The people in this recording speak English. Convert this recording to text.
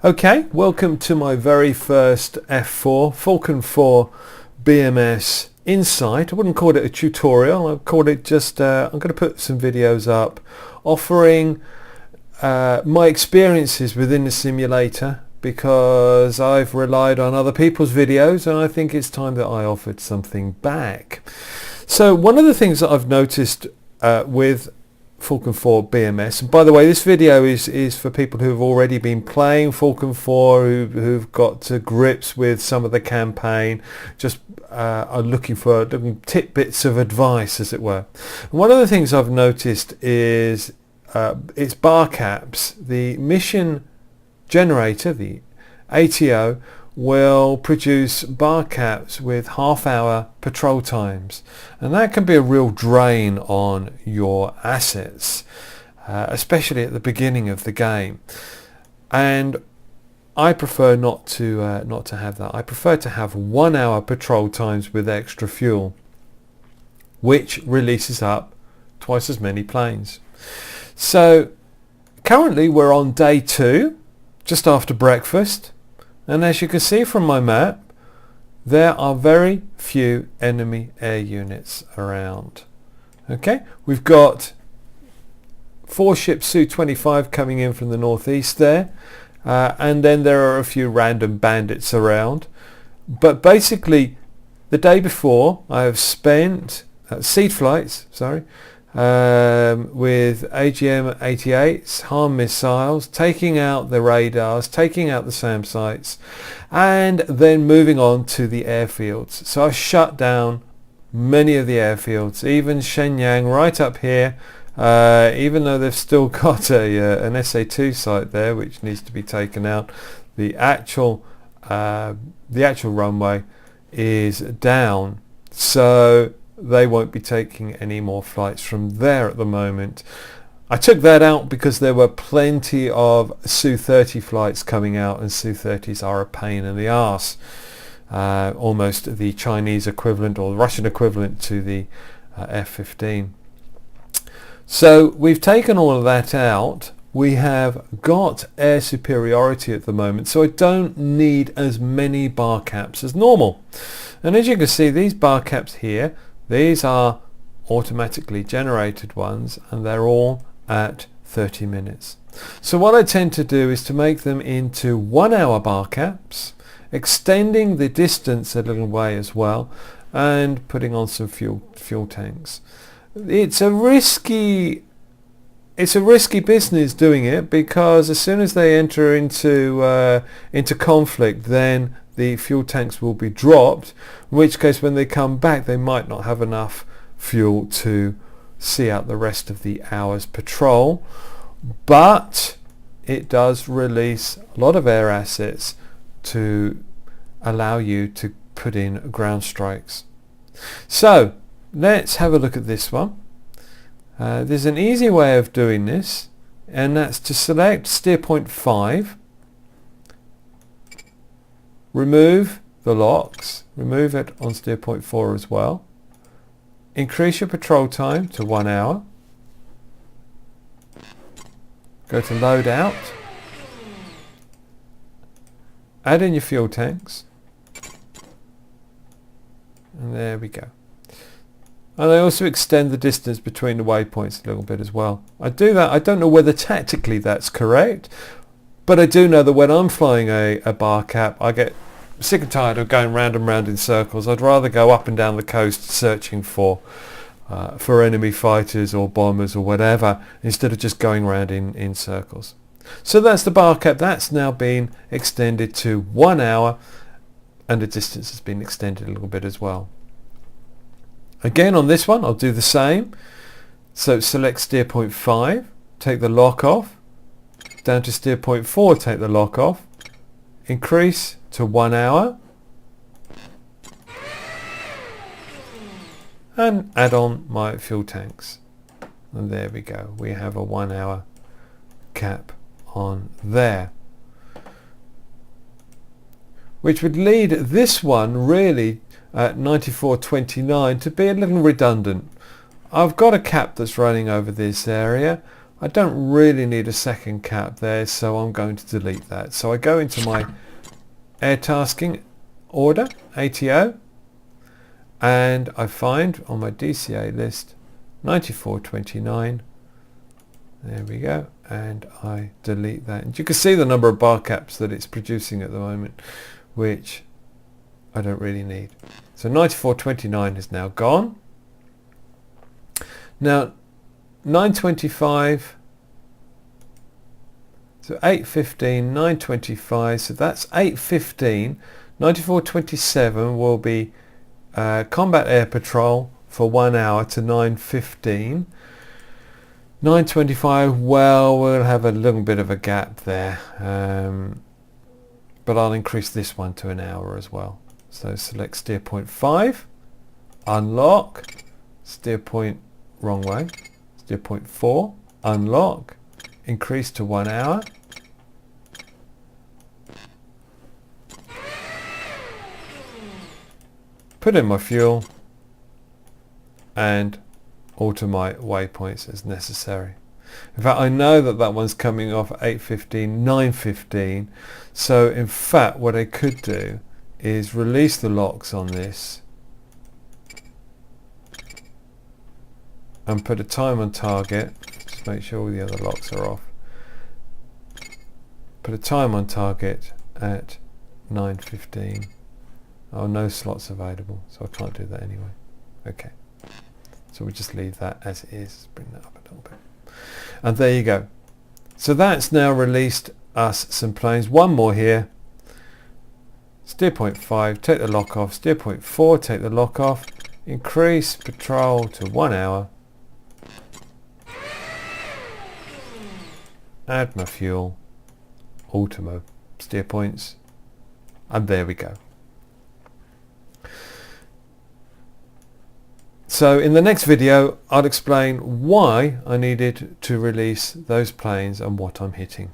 Okay, welcome to my very first F4 Falcon 4 BMS Insight. I wouldn't call it a tutorial, I'd call it just, I'm going to put some videos up offering my experiences within the simulator, because I've relied on other people's videos and I think it's time that I offered something back. So one of the things that I've noticed with Falcon 4 BMS, and by the way, this video is for people who have already been playing Falcon 4, who've got to grips with some of the campaign, just are looking for tidbits of advice, as it were. And one of the things I've noticed is it's BARCAPS, the mission generator, the ATO, will produce BARCAPS with half-hour patrol times, and that can be a real drain on your assets, especially at the beginning of the game. And I prefer not to have that. I prefer to have 1 hour patrol times with extra fuel, which releases up twice as many planes. So currently we're on day 2, just after breakfast. And as you can see from my map, there are very few enemy air units around. Okay, we've got 4 ships Su-25 coming in from the northeast there, and then there are a few random bandits around. But basically, the day before, I have spent seed flights, with AGM-88s, HARM missiles, taking out the radars, taking out the SAM sites, and then moving on to the airfields. So I shut down many of the airfields, even Shenyang right up here, even though they've still got an SA2 site there which needs to be taken out. The actual runway is down, so they won't be taking any more flights from there at the moment. I took that out because there were plenty of Su-30 flights coming out, and Su-30s are a pain in the arse. Almost the Chinese equivalent or Russian equivalent to the F-15. So we've taken all of that out. We have got air superiority at the moment, so I don't need as many BARCAPs as normal. And as you can see, these BARCAPs here, these are automatically generated ones, and they're all at 30 minutes. So what I tend to do is to make them into 1 hour BARCAPs, extending the distance a little way as well, and putting on some fuel tanks. It's a risky business doing it, because as soon as they enter into conflict, then the fuel tanks will be dropped, in which case when they come back they might not have enough fuel to see out the rest of the hour's patrol. But it does release a lot of air assets to allow you to put in ground strikes. So let's have a look at this one. There's an easy way of doing this, and that's to select steer point 5, remove the locks, remove it on steer point 4 as well, increase your patrol time to 1 hour, go to load out, add in your fuel tanks, and there we go. And I also extend the distance between the waypoints a little bit as well. I do that. I don't know whether tactically that's correct, but I do know that when I'm flying a BARCAP, I get sick and tired of going round and round in circles. I'd rather go up and down the coast searching for enemy fighters or bombers or whatever, instead of just going round in circles. So that's the BARCAP. That's now been extended to 1 hour, and the distance has been extended a little bit as well. Again, on this one I'll do the same. So select steer point 5, take the lock off, down to steer point 4, take the lock off, increase to 1 hour, and add on my fuel tanks. And there we go, we have a 1 hour cap on there, which would lead this one really at 94.29 to be a little redundant. I've got a cap that's running over this area. I don't really need a second cap there, so I'm going to delete that. So I go into my air tasking order, ATO, and I find on my DCA list 9429. There we go, and I delete that. And you can see the number of BARCAPS that it's producing at the moment, which I don't really need. So 9429 is now gone. Now 925, so 815, 925, so that's 815. 9427 will be combat air patrol for 1 hour to 915. 925, well, we'll have a little bit of a gap there, but I'll increase this one to an hour as well. So select steer point 5, unlock, steer point, wrong way, steer point 4, unlock, increase to 1 hour. Put in my fuel and alter my waypoints as necessary. In fact, I know that that one's coming off at 8:15, 9:15. So in fact, what I could do is release the locks on this and put a time on target. Just make sure all the other locks are off. Put a time on target at 9:15. Oh, no slots available, so I can't do that anyway. Okay. So we'll just leave that as it is. Bring that up a little bit. And there you go. So that's now released us some planes. One more here. Steer point 5, take the lock off. Steer point 4, take the lock off. Increase patrol to 1 hour. Add my fuel. Alter my steer points. And there we go. So in the next video, I'll explain why I needed to release those planes and what I'm hitting.